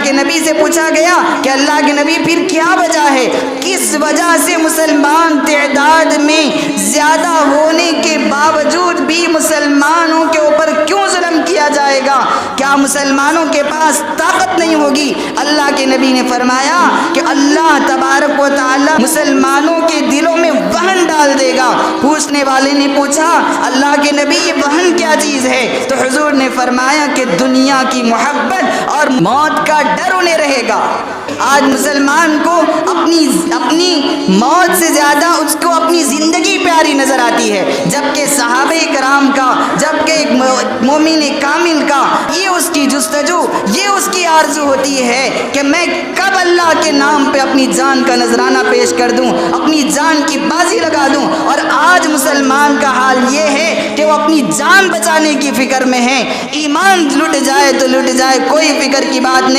کے نبی سے پوچھا گیا کہ اللہ کے نبی پھر کیا وجہ ہے، کس وجہ سے مسلمان تعداد میں زیادہ ہونے کے باوجود بھی مسلمانوں کے اوپر کیوں ظلم کیا جائے گا؟ کیا مسلمانوں کے پاس طاقت نہیں ہوگی؟ اللہ کے نبی نے فرمایا کہ اللہ تبارک و تعالی مسلمانوں کے دلوں میں وہن ڈال دے گا۔ پوچھنے والے نے پوچھا اللہ کے نبی یہ وہن کیا چیز ہے؟ تو حضور نے فرمایا کہ دنیا کی محبت اور موت کا ڈر انہیں رہے گا۔ آج مسلمان کو اپنی موت سے زیادہ اس کو اپنی زندگی پیاری نظر آتی ہے، جبکہ صحابہ کرام کا، جبکہ ایک مومن کامل کا یہ اس کی جستجو، یہ اس کی آرزو ہوتی ہے کہ میں کب اللہ کے نام پہ اپنی جان کا نذرانہ پیش کر دوں، اپنی جان کی بازی لگا دوں۔ اور آج مسلمان کا حال یہ ہے کہ وہ اپنی جان بچانے کی فکر میں ہے، ایمان لٹ جائے تو لٹ جائے، کوئی فکر کی بات نہیں۔